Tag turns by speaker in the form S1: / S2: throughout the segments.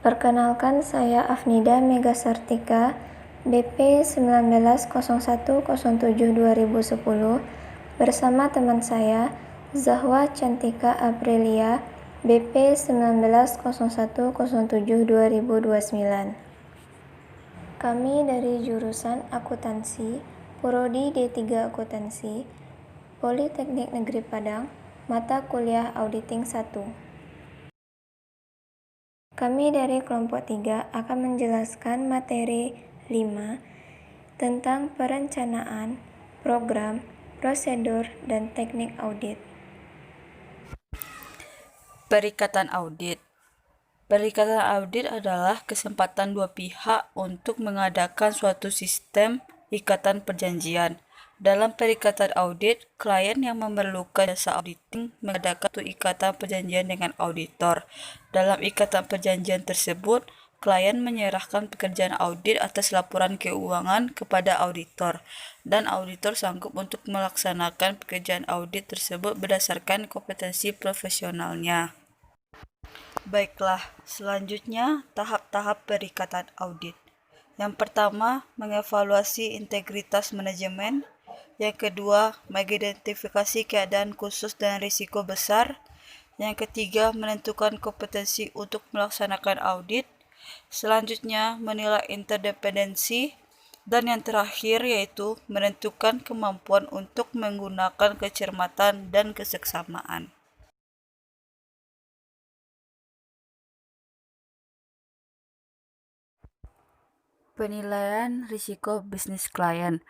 S1: Perkenalkan, saya Afnida Megasartika, BP 190107-2010, bersama teman saya, Zahwa Cantika Aprilia, BP 190107-2029. Kami dari jurusan Akuntansi, Prodi D3 Akuntansi, Politeknik Negeri Padang, mata kuliah Auditing 1. Kami dari kelompok 3 akan menjelaskan materi 5 tentang perencanaan, program, prosedur, dan teknik audit.
S2: Perikatan audit. Perikatan audit adalah kesempatan dua pihak untuk mengadakan suatu sistem ikatan perjanjian. Dalam perikatan audit, klien yang memerlukan jasa auditing mengadakan suatu ikatan perjanjian dengan auditor. Dalam ikatan perjanjian tersebut, klien menyerahkan pekerjaan audit atas laporan keuangan kepada auditor, dan auditor sanggup untuk melaksanakan pekerjaan audit tersebut berdasarkan kompetensi profesionalnya. Baiklah, selanjutnya tahap-tahap perikatan audit. Yang pertama, mengevaluasi integritas manajemen. Yang kedua, mengidentifikasi keadaan khusus dan risiko besar. Yang ketiga, menentukan kompetensi untuk melaksanakan audit. Selanjutnya, menilai interdependensi. Dan yang terakhir yaitu menentukan kemampuan untuk menggunakan kecermatan dan keseksamaan. Penilaian risiko bisnis klien.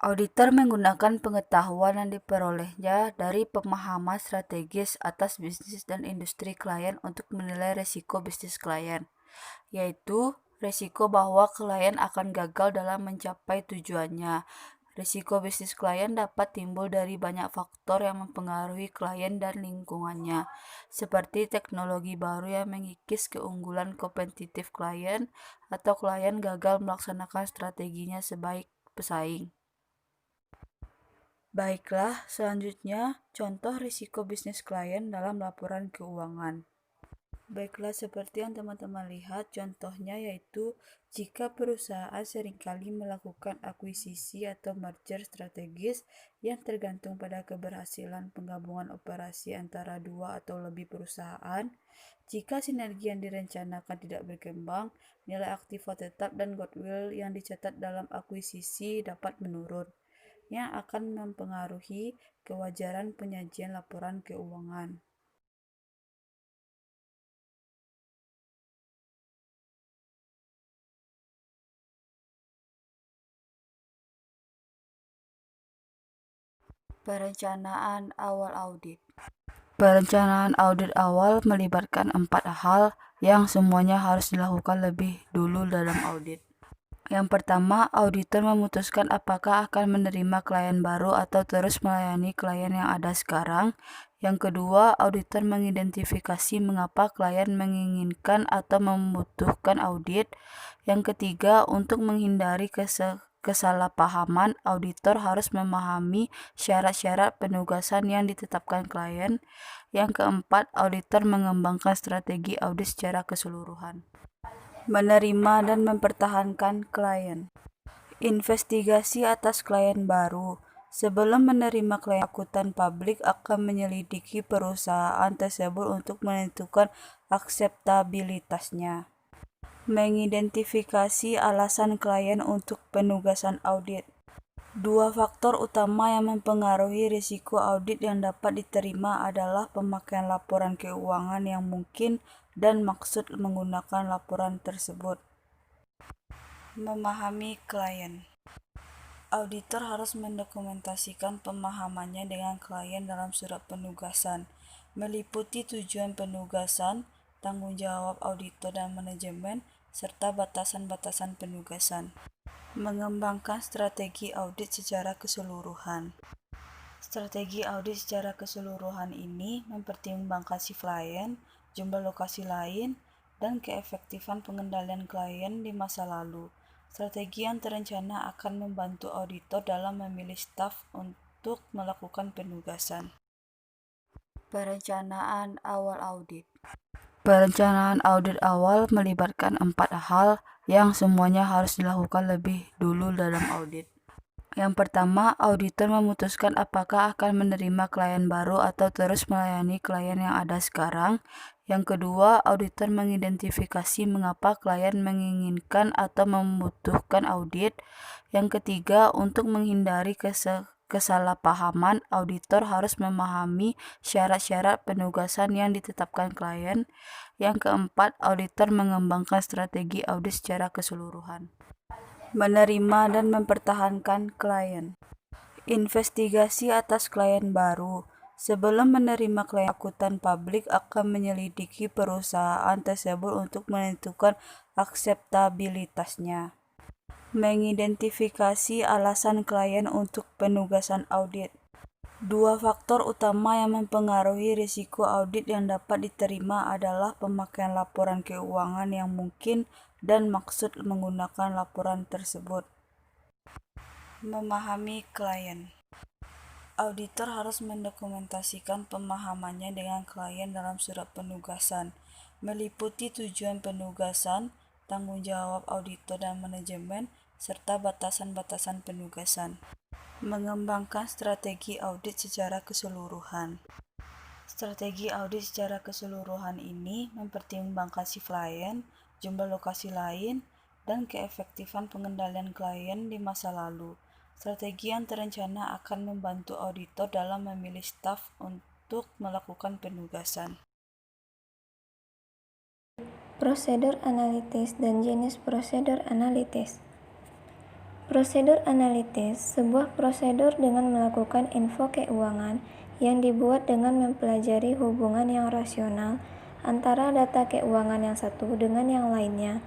S2: Auditor menggunakan pengetahuan yang diperolehnya dari pemahaman strategis atas bisnis dan industri klien untuk menilai risiko bisnis klien, yaitu risiko bahwa klien akan gagal dalam mencapai tujuannya. Risiko bisnis klien dapat timbul dari banyak faktor yang mempengaruhi klien dan lingkungannya, seperti teknologi baru yang mengikis keunggulan kompetitif klien, atau klien gagal melaksanakan strateginya sebaik pesaing. Baiklah, selanjutnya contoh risiko bisnis klien dalam laporan keuangan. Baiklah, seperti yang teman-teman lihat, contohnya yaitu jika perusahaan seringkali melakukan akuisisi atau merger strategis yang tergantung pada keberhasilan penggabungan operasi antara dua atau lebih perusahaan. Jika sinergi yang direncanakan tidak berkembang, nilai aktiva tetap dan goodwill yang dicatat dalam akuisisi dapat menurun, yang akan mempengaruhi kewajaran penyajian laporan keuangan. Perencanaan awal audit. Perencanaan audit awal melibatkan 4 hal yang semuanya harus dilakukan lebih dulu dalam audit. Yang pertama, auditor memutuskan apakah akan menerima klien baru atau terus melayani klien yang ada sekarang. Yang kedua, auditor mengidentifikasi mengapa klien menginginkan atau membutuhkan audit. Yang ketiga, untuk menghindari kesalahpahaman, auditor harus memahami syarat-syarat penugasan yang ditetapkan klien. Yang keempat, auditor mengembangkan strategi audit secara keseluruhan. Menerima dan mempertahankan klien. Investigasi atas klien baru. Sebelum menerima klien, akuntan publik akan menyelidiki perusahaan tersebut untuk menentukan akseptabilitasnya. Mengidentifikasi alasan klien untuk penugasan audit. Dua faktor utama yang mempengaruhi risiko audit yang dapat diterima adalah pemakaian laporan keuangan yang mungkin dan maksud menggunakan laporan tersebut. Memahami klien. Auditor harus mendokumentasikan pemahamannya dengan klien dalam surat penugasan, meliputi tujuan penugasan, tanggung jawab auditor dan manajemen, serta batasan-batasan penugasan. Mengembangkan strategi audit secara keseluruhan. Strategi audit secara keseluruhan ini mempertimbangkan si klien, jumlah lokasi lain, dan keefektifan pengendalian klien di masa lalu. Strategi yang terencana akan membantu auditor dalam memilih staf untuk melakukan penugasan. Perencanaan awal audit. Perencanaan audit awal melibatkan 4 hal yang semuanya harus dilakukan lebih dulu dalam audit. Yang pertama, auditor memutuskan apakah akan menerima klien baru atau terus melayani klien yang ada sekarang. Yang kedua, auditor mengidentifikasi mengapa klien menginginkan atau membutuhkan audit. Yang ketiga, untuk menghindari kesalahpahaman, auditor harus memahami syarat-syarat penugasan yang ditetapkan klien. Yang keempat, auditor mengembangkan strategi audit secara keseluruhan. Menerima dan mempertahankan klien. Investigasi atas klien baru. Sebelum menerima klien, akuntan publik akan menyelidiki perusahaan tersebut untuk menentukan akseptabilitasnya. Mengidentifikasi alasan klien untuk penugasan audit. Dua faktor utama yang mempengaruhi risiko audit yang dapat diterima adalah pemakaian laporan keuangan yang mungkin dan maksud menggunakan laporan tersebut. Memahami klien. Auditor harus mendokumentasikan pemahamannya dengan klien dalam surat penugasan, meliputi tujuan penugasan, tanggung jawab auditor dan manajemen, serta batasan-batasan penugasan. Mengembangkan strategi audit secara keseluruhan. Strategi audit secara keseluruhan ini mempertimbangkan si klien, jumlah lokasi lain, dan keefektifan pengendalian klien di masa lalu. Strategi yang terencana akan membantu auditor dalam memilih staf untuk melakukan penugasan.
S1: Prosedur analitis dan jenis prosedur analitis. Prosedur analitis, sebuah prosedur dengan melakukan info keuangan yang dibuat dengan mempelajari hubungan yang rasional antara data keuangan yang satu dengan yang lainnya,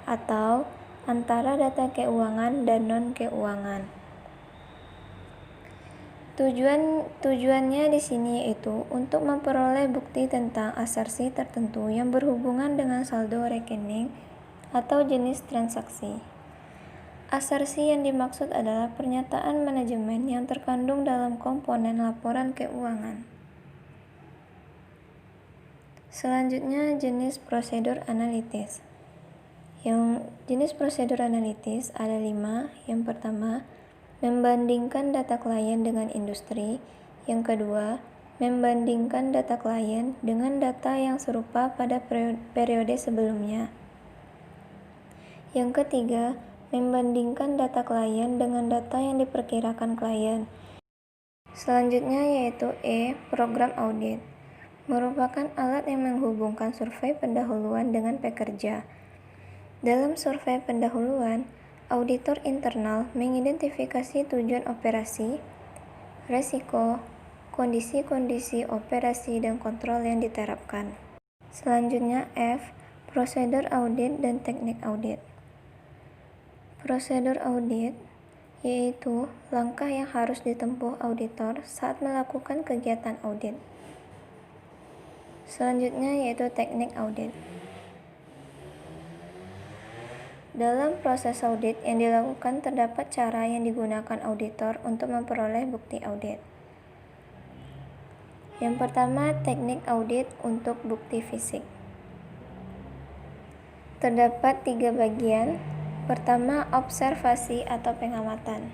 S1: atau antara data keuangan dan non-keuangan. Tujuannya di sini yaitu untuk memperoleh bukti tentang asersi tertentu yang berhubungan dengan saldo rekening atau jenis transaksi. Asersi yang dimaksud adalah pernyataan manajemen yang terkandung dalam komponen laporan keuangan. Selanjutnya, jenis prosedur analitis. Yang jenis prosedur analitis ada 5. Yang pertama, membandingkan data klien dengan industri. Yang kedua, membandingkan data klien dengan data yang serupa pada periode sebelumnya. Yang ketiga, membandingkan data klien dengan data yang diperkirakan klien. Selanjutnya yaitu program audit. Merupakan alat yang menghubungkan survei pendahuluan dengan pekerja. Dalam survei pendahuluan, auditor internal mengidentifikasi tujuan operasi, resiko, kondisi-kondisi operasi dan kontrol yang diterapkan. Selanjutnya prosedur audit dan teknik audit. Prosedur audit yaitu langkah yang harus ditempuh auditor saat melakukan kegiatan audit. Selanjutnya yaitu teknik audit. Dalam proses audit yang dilakukan terdapat cara yang digunakan auditor untuk memperoleh bukti audit. Yang pertama, teknik audit untuk bukti fisik. Terdapat 3 bagian. Pertama, observasi atau pengamatan.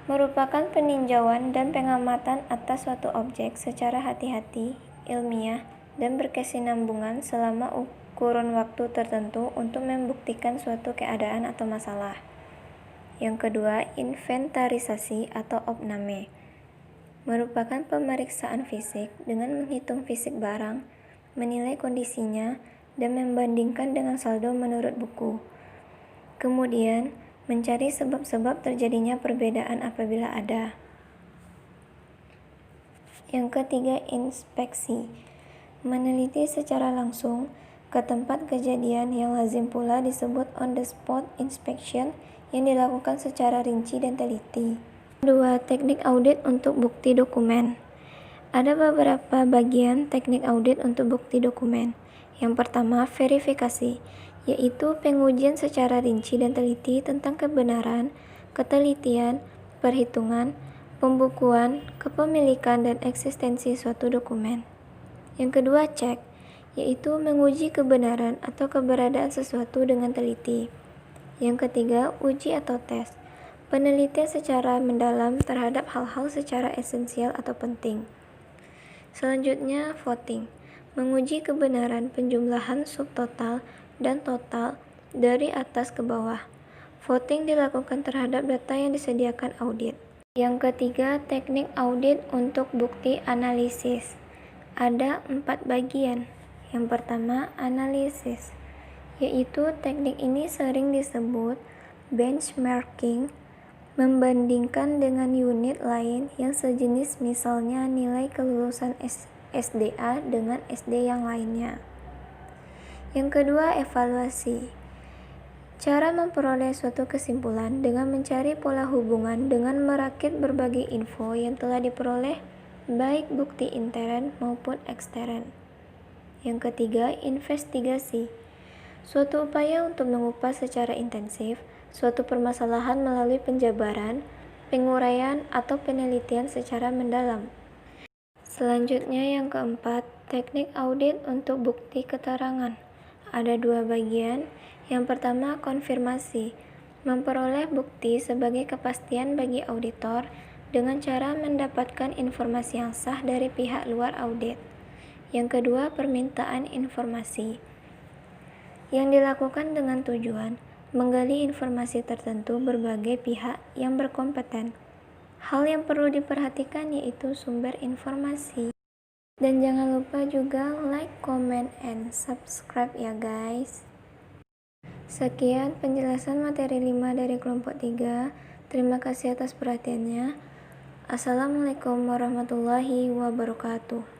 S1: Merupakan peninjauan dan pengamatan atas suatu objek secara hati-hati, ilmiah, dan berkesinambungan selama kurun waktu tertentu untuk membuktikan suatu keadaan atau masalah. Yang kedua, inventarisasi atau opname. Merupakan pemeriksaan fisik dengan menghitung fisik barang, menilai kondisinya, dan membandingkan dengan saldo menurut buku. Kemudian, mencari sebab-sebab terjadinya perbedaan apabila ada. Yang ketiga, inspeksi. Meneliti secara langsung ke tempat kejadian yang lazim pula disebut on-the-spot inspection yang dilakukan secara rinci dan teliti. Kedua, teknik audit untuk bukti dokumen. Ada beberapa bagian teknik audit untuk bukti dokumen. Yang pertama, verifikasi, yaitu pengujian secara rinci dan teliti tentang kebenaran, ketelitian, perhitungan, pembukuan, kepemilikan, dan eksistensi suatu dokumen. Yang kedua, cek, yaitu menguji kebenaran atau keberadaan sesuatu dengan teliti. Yang ketiga, uji atau tes, penelitian secara mendalam terhadap hal-hal secara esensial atau penting. Selanjutnya, voting, menguji kebenaran penjumlahan subtotal dan total dari atas ke bawah. Voting dilakukan terhadap data yang disediakan audit. Yang ketiga, teknik audit untuk bukti analisis. Ada 4 bagian. Yang pertama, analisis, yaitu teknik ini sering disebut benchmarking, membandingkan dengan unit lain yang sejenis, misalnya nilai kelulusan SDA dengan SD yang lainnya. Yang kedua, evaluasi, cara memperoleh suatu kesimpulan dengan mencari pola hubungan dengan merakit berbagai info yang telah diperoleh, baik bukti intern maupun ekstern. Yang ketiga, investigasi, suatu upaya untuk mengupas secara intensif suatu permasalahan melalui penjabaran, penguraian, atau penelitian secara mendalam. Selanjutnya yang keempat, teknik audit untuk bukti keterangan. Ada 2 bagian. Yang pertama, konfirmasi, memperoleh bukti sebagai kepastian bagi auditor dengan cara mendapatkan informasi yang sah dari pihak luar audit. Yang kedua, permintaan informasi, yang dilakukan dengan tujuan menggali informasi tertentu berbagai pihak yang berkompeten. Hal yang perlu diperhatikan yaitu sumber informasi. Dan jangan lupa juga like, comment, and subscribe ya guys. Sekian penjelasan materi 5 dari kelompok 3. Terima kasih atas perhatiannya. Assalamualaikum warahmatullahi wabarakatuh.